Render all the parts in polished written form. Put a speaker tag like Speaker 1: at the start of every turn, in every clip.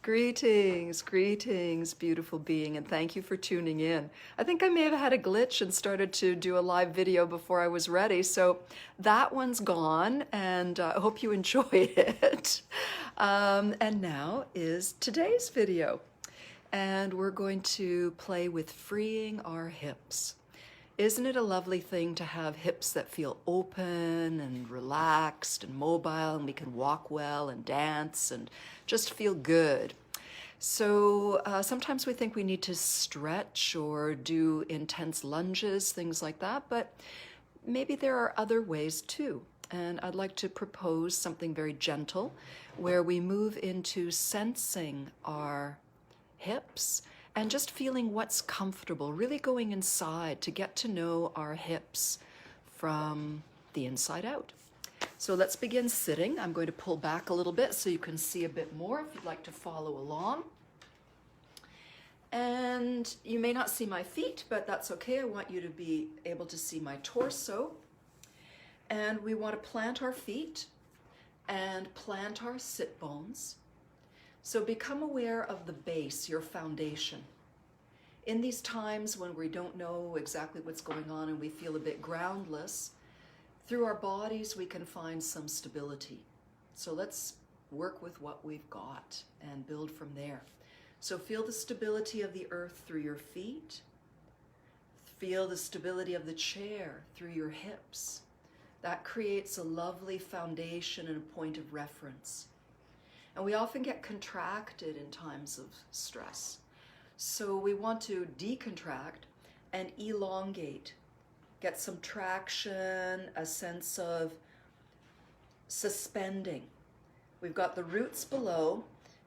Speaker 1: Greetings, greetings, beautiful being, and thank you for tuning in. I think I may have had a glitch and started to do a live video before I was ready, so that one's gone, and I hope you enjoy it. And now is today's video, and we're going to play with freeing our hips. Isn't it a lovely thing to have hips that feel open and relaxed and mobile, and we can walk well and dance and just feel good? So sometimes we think we need to stretch or do intense lunges, things like that, but maybe there are other ways too. And I'd like to propose something very gentle where we move into sensing our hips and just feeling what's comfortable, really going inside to get to know our hips from the inside out. So let's begin sitting. I'm going to pull back a little bit so you can see a bit more if you'd like to follow along. And you may not see my feet, but that's okay. I want you to be able to see my torso. And we want to plant our feet and plant our sit bones. So become aware of the base, your foundation. In these times when we don't know exactly what's going on and we feel a bit groundless, through our bodies we can find some stability. So let's work with what we've got and build from there. So feel the stability of the earth through your feet. Feel the stability of the chair through your hips. That creates a lovely foundation and a point of reference. And we often get contracted in times of stress. So we want to decontract and elongate. Get some traction, a sense of suspending. We've got the roots below,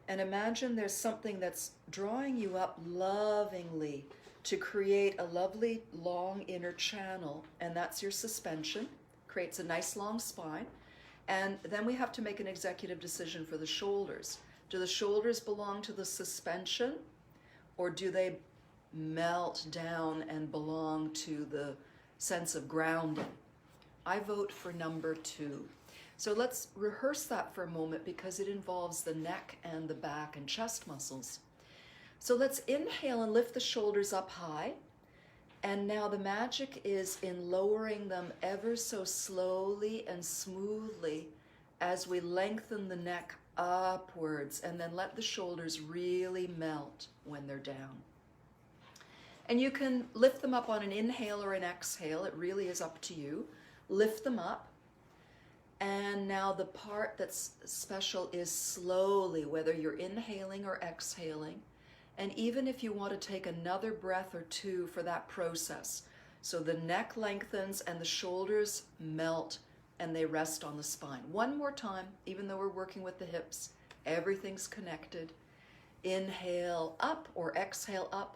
Speaker 1: and imagine there's something that's drawing you up lovingly to create a lovely long inner channel, and that's your suspension. Creates a nice long spine. And then we have to make an executive decision for the shoulders. Do the shoulders belong to the suspension, or do they melt down and belong to the sense of grounding? I vote for number 2. So let's rehearse that for a moment because it involves the neck and the back and chest muscles. So let's inhale and lift the shoulders up high. And now the magic is in lowering them ever so slowly and smoothly as we lengthen the neck upwards, and then let the shoulders really melt when they're down. And you can lift them up on an inhale or an exhale. It really is up to you. Lift them up. And now the part that's special is slowly, whether you're inhaling or exhaling. And even if you want to take another breath or two for that process. So the neck lengthens and the shoulders melt and they rest on the spine. One more time, even though we're working with the hips, everything's connected. Inhale up or exhale up.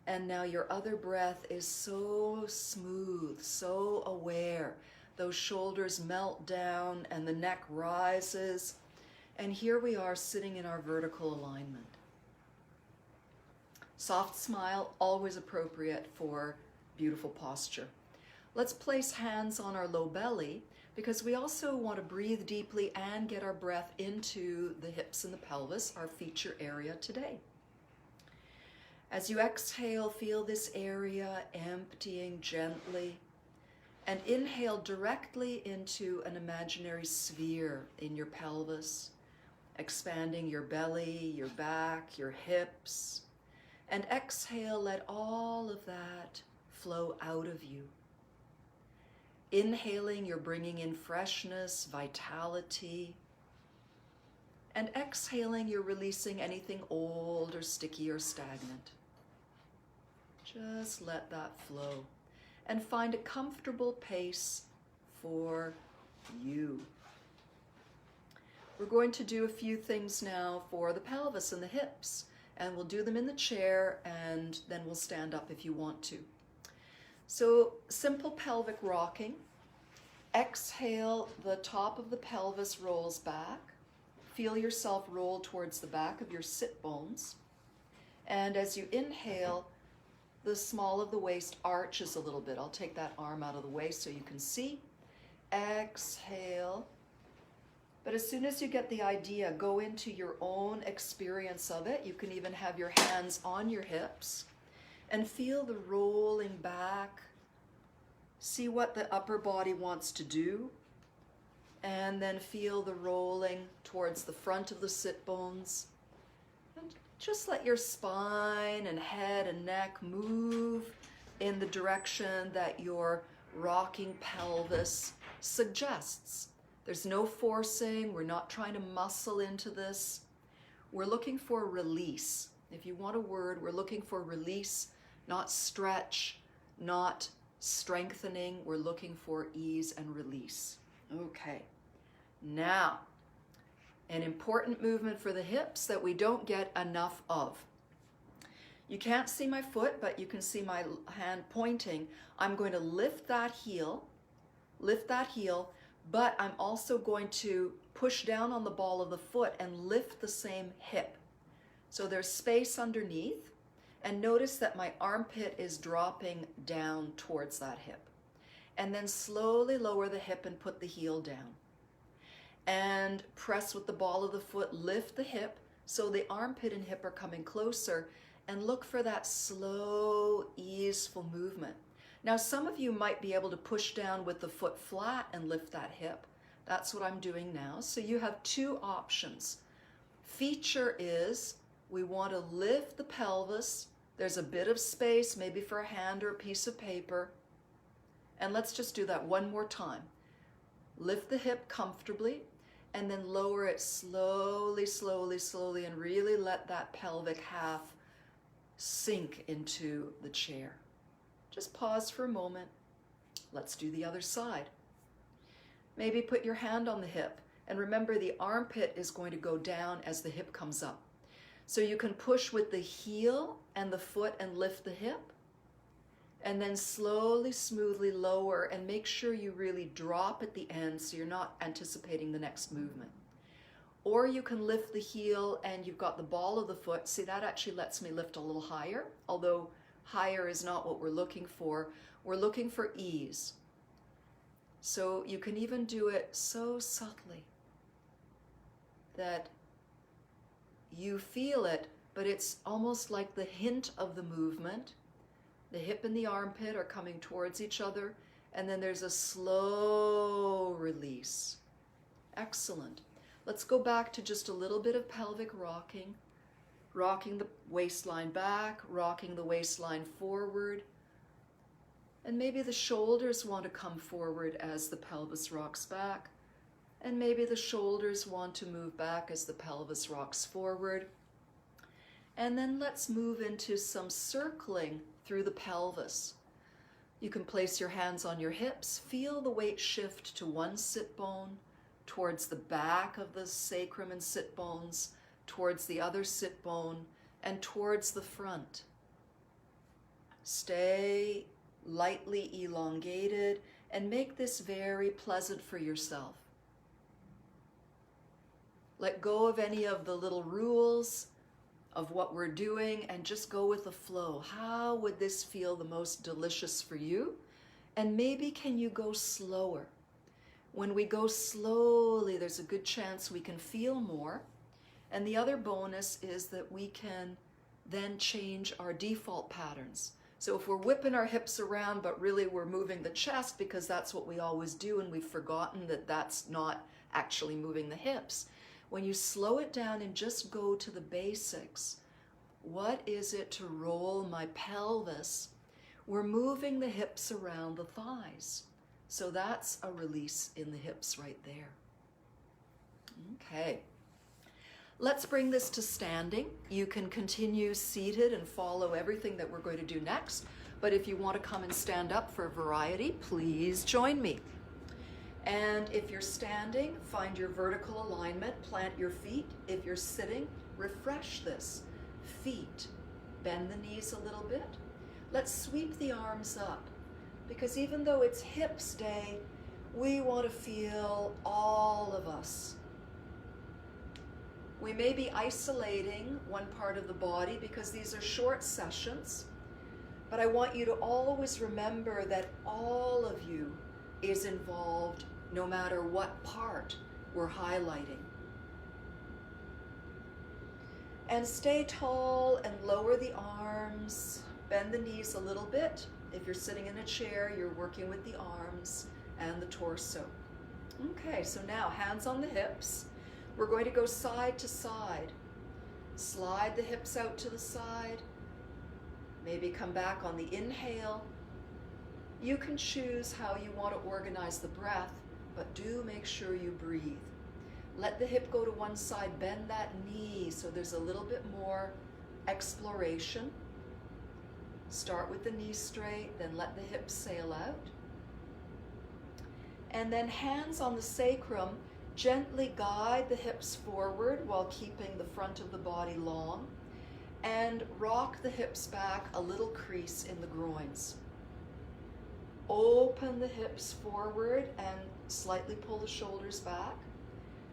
Speaker 1: And now your other breath is so smooth, so aware. Those shoulders melt down and the neck rises. And here we are sitting in our vertical alignment. Soft smile, always appropriate for beautiful posture. Let's place hands on our low belly because we also want to breathe deeply and get our breath into the hips and the pelvis, our feature area today. As you exhale, feel this area emptying gently, and inhale directly into an imaginary sphere in your pelvis, expanding your belly, your back, your hips. And exhale, let all of that flow out of you. Inhaling, you're bringing in freshness, vitality. And exhaling, you're releasing anything old or sticky or stagnant. Just let that flow. And find a comfortable pace for you. We're going to do a few things now for the pelvis and the hips. And we'll do them in the chair, and then we'll stand up if you want to. So simple pelvic rocking. Exhale, the top of the pelvis rolls back. Feel yourself roll towards the back of your sit bones. And as you inhale, the small of the waist arches a little bit. I'll take that arm out of the way so you can see. Exhale. But as soon as you get the idea, go into your own experience of it. You can even have your hands on your hips and feel the rolling back. See what the upper body wants to do. And then feel the rolling towards the front of the sit bones. And just let your spine and head and neck move in the direction that your rocking pelvis suggests. There's no forcing. We're not trying to muscle into this. We're looking for release. If you want a word, we're looking for release, not stretch, not strengthening. We're looking for ease and release. Okay. Now, an important movement for the hips that we don't get enough of. You can't see my foot, but you can see my hand pointing. I'm going to lift that heel, but I'm also going to push down on the ball of the foot and lift the same hip. So there's space underneath, and notice that my armpit is dropping down towards that hip. And then slowly lower the hip and put the heel down. And press with the ball of the foot, lift the hip, so the armpit and hip are coming closer, and look for that slow, easeful movement. Now, some of you might be able to push down with the foot flat and lift that hip. That's what I'm doing now. So you have two options. Feature is we want to lift the pelvis. There's a bit of space, maybe for a hand or a piece of paper. And let's just do that one more time. Lift the hip comfortably, and then lower it slowly, slowly, slowly, and really let that pelvic half sink into the chair. Just pause for a moment. Let's do the other side. Maybe put your hand on the hip, and remember the armpit is going to go down as the hip comes up. So you can push with the heel and the foot and lift the hip, and then slowly, smoothly lower, and make sure you really drop at the end so you're not anticipating the next movement. Or you can lift the heel and you've got the ball of the foot. See, that actually lets me lift a little higher, although higher is not what we're looking for. We're looking for ease. So you can even do it so subtly that you feel it, but it's almost like the hint of the movement. The hip and the armpit are coming towards each other, and then there's a slow release. Excellent. Let's go back to just a little bit of pelvic rocking. Rocking the waistline back, rocking the waistline forward. And maybe the shoulders want to come forward as the pelvis rocks back. And maybe the shoulders want to move back as the pelvis rocks forward. And then let's move into some circling through the pelvis. You can place your hands on your hips. Feel the weight shift to one sit bone, towards the back of the sacrum and sit bones, towards the other sit bone, and towards the front. Stay lightly elongated and make this very pleasant for yourself. Let go of any of the little rules of what we're doing and just go with the flow. How would this feel the most delicious for you? And maybe can you go slower? When we go slowly, there's a good chance we can feel more. And the other bonus is that we can then change our default patterns. So if we're whipping our hips around, but really we're moving the chest because that's what we always do, and we've forgotten that that's not actually moving the hips. When you slow it down and just go to the basics, what is it to roll my pelvis? We're moving the hips around the thighs. So that's a release in the hips right there. Okay. Let's bring this to standing. You can continue seated and follow everything that we're going to do next. But if you want to come and stand up for variety, please join me. And if you're standing, find your vertical alignment, plant your feet. If you're sitting, refresh this. Feet, bend the knees a little bit. Let's sweep the arms up, because even though it's hips day, we want to feel all of us. We may be isolating one part of the body because these are short sessions, but I want you to always remember that all of you is involved no matter what part we're highlighting. And stay tall and lower the arms. Bend the knees a little bit. If you're sitting in a chair, you're working with the arms and the torso. Okay, so now hands on the hips. We're going to go side to side. Slide the hips out to the side. Maybe come back on the inhale. You can choose how you want to organize the breath, but do make sure you breathe. Let the hip go to one side, bend that knee so there's a little bit more exploration. Start with the knee straight, then let the hips sail out. And then hands on the sacrum, gently guide the hips forward while keeping the front of the body long, and rock the hips back, a little crease in the groins. Open the hips forward and slightly pull the shoulders back,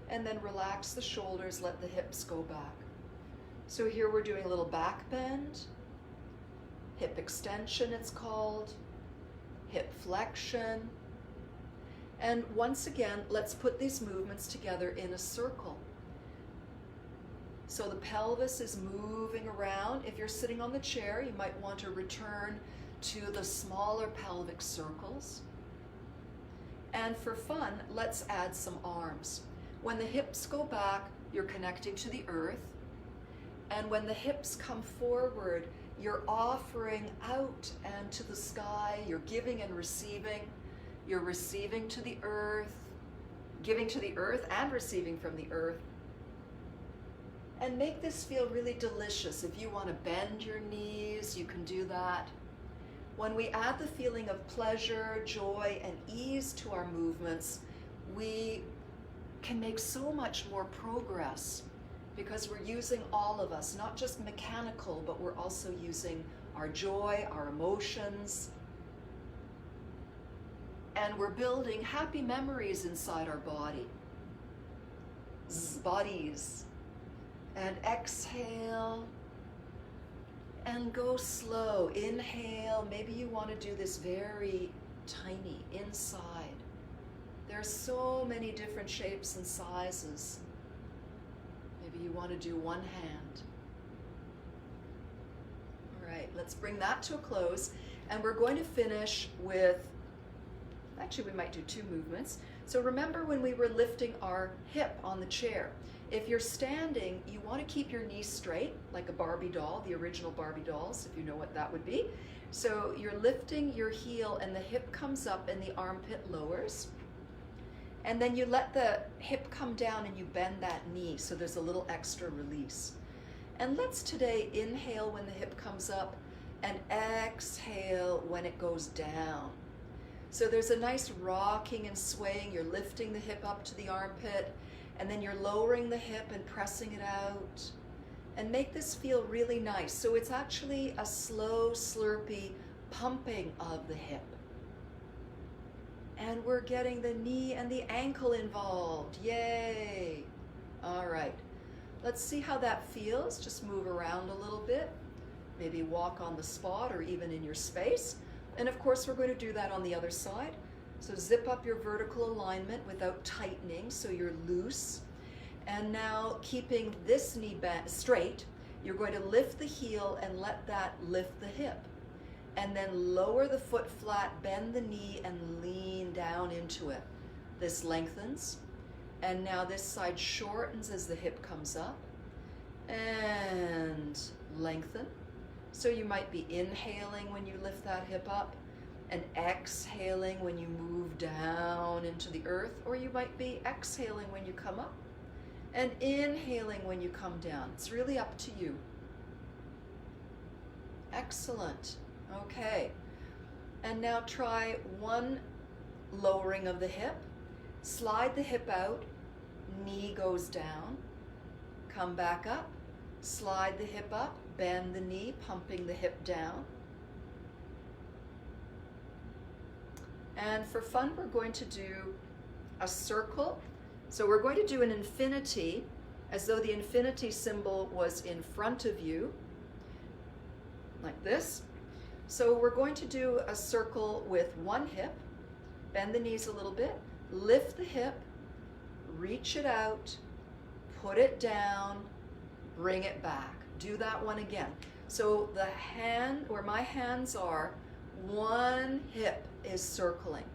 Speaker 1: and then relax the shoulders, let the hips go back. So here we're doing a little back bend, hip extension it's called, hip flexion. And once again, let's put these movements together in a circle. So the pelvis is moving around. If you're sitting on the chair, you might want to return to the smaller pelvic circles. And for fun, let's add some arms. When the hips go back, you're connecting to the earth. And when the hips come forward, you're offering out and to the sky. You're giving and receiving. You're receiving to the earth, giving to the earth and receiving from the earth. And make this feel really delicious. If you want to bend your knees, you can do that. When we add the feeling of pleasure, joy, and ease to our movements, we can make so much more progress because we're using all of us, not just mechanical, but we're also using our joy, our emotions, and we're building happy memories inside our bodies. And exhale and go slow. Inhale. Maybe you want to do this very tiny inside. There's so many different shapes and sizes. Maybe you want to do one hand. All right, let's bring that to a close. And we're going to finish with, actually we might do two movements. So remember when we were lifting our hip on the chair. If you're standing, you want to keep your knees straight, like a Barbie doll, the original Barbie dolls, if you know what that would be. So you're lifting your heel and the hip comes up and the armpit lowers. And then you let the hip come down and you bend that knee so there's a little extra release. And let's today inhale when the hip comes up and exhale when it goes down. So there's a nice rocking and swaying. You're lifting the hip up to the armpit, and then you're lowering the hip and pressing it out. And make this feel really nice. So it's actually a slow, slurpy pumping of the hip. And we're getting the knee and the ankle involved. Yay! All right. Let's see how that feels. Just move around a little bit. Maybe walk on the spot or even in your space. And of course, we're going to do that on the other side. So zip up your vertical alignment without tightening, so you're loose. And now keeping this knee bent straight, you're going to lift the heel and let that lift the hip. And then lower the foot flat, bend the knee, and lean down into it. This lengthens. And now this side shortens as the hip comes up. And lengthen. So you might be inhaling when you lift that hip up and exhaling when you move down into the earth, or you might be exhaling when you come up and inhaling when you come down. It's really up to you. Excellent. Okay. And now try one lowering of the hip. Slide the hip out, knee goes down, come back up, slide the hip up, bend the knee, pumping the hip down. And for fun, we're going to do a circle. So we're going to do an infinity, as though the infinity symbol was in front of you, like this. So we're going to do a circle with one hip, bend the knees a little bit, lift the hip, reach it out, put it down, bring it back. Do that one again. So the hand, where my hands are, one hip is circling.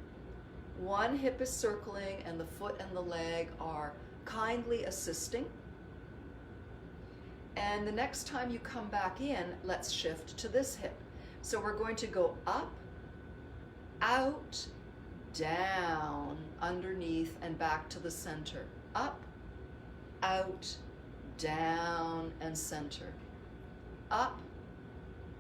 Speaker 1: One hip is circling and the foot and the leg are kindly assisting. And the next time you come back in, let's shift to this hip. So we're going to go up, out, down, underneath, and back to the center. Up, out, down, and center. Up,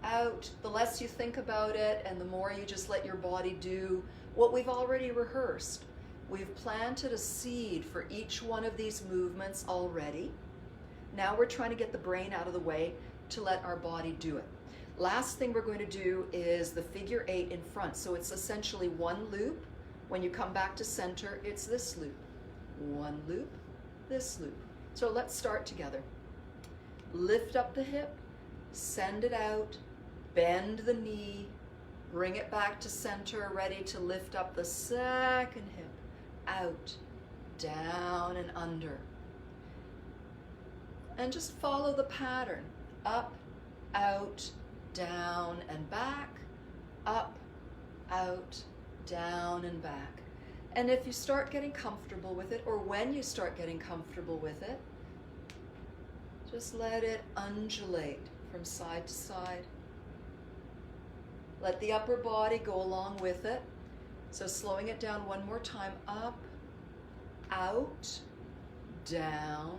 Speaker 1: out. The less you think about it and the more you just let your body do what we've already rehearsed. We've planted a seed for each one of these movements already. Now we're trying to get the brain out of the way to let our body do it. Last thing we're going to do is the figure 8 in front. So it's essentially one loop. When you come back to center, it's this loop. One loop, this loop. So let's start together. Lift up the hip, send it out, bend the knee, bring it back to center, ready to lift up the second hip, out, down and under. And just follow the pattern. Up, out, down and back, up, out, down and back. And if you start getting comfortable with it, or when you start getting comfortable with it, just let it undulate from side to side. Let the upper body go along with it. So slowing it down one more time, up, out, down,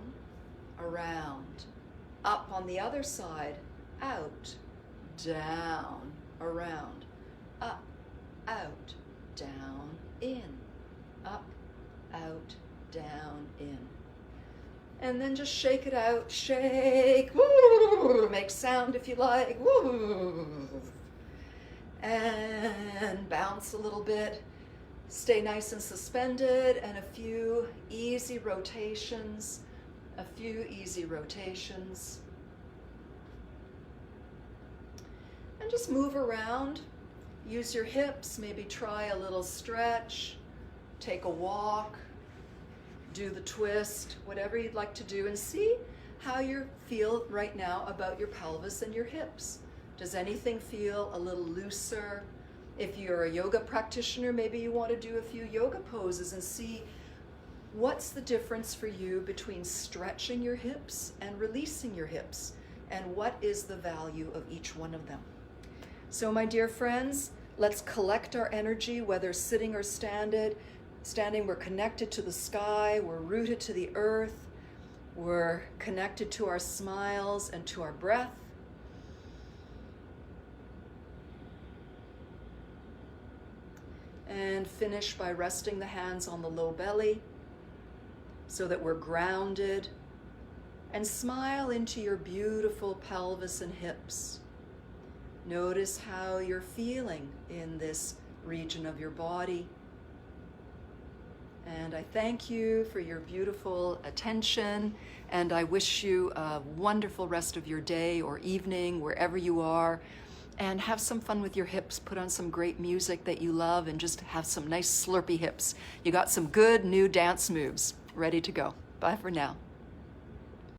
Speaker 1: around. Up on the other side, out, down, around. Up, out, down, in. Up, out, down, in. And then just shake it out, shake, woo, make sound if you like, woo. And bounce a little bit. Stay nice and suspended, and a few easy rotations. And just move around. Use your hips, maybe try a little stretch, take a walk, do the twist, whatever you'd like to do, and see how you feel right now about your pelvis and your hips. Does anything feel a little looser? If you're a yoga practitioner, maybe you want to do a few yoga poses and see what's the difference for you between stretching your hips and releasing your hips, and what is the value of each one of them. So my dear friends, let's collect our energy, whether sitting or standing. We're connected to the sky, we're rooted to the earth, we're connected to our smiles and to our breath. And finish by resting the hands on the low belly so that we're grounded, and smile into your beautiful pelvis and hips. Notice how you're feeling in this region of your body. And I thank you for your beautiful attention, and I wish you a wonderful rest of your day or evening, wherever you are. And have some fun with your hips. Put on some great music that you love and just have some nice slurpy hips. You got some good new dance moves ready to go. Bye for now.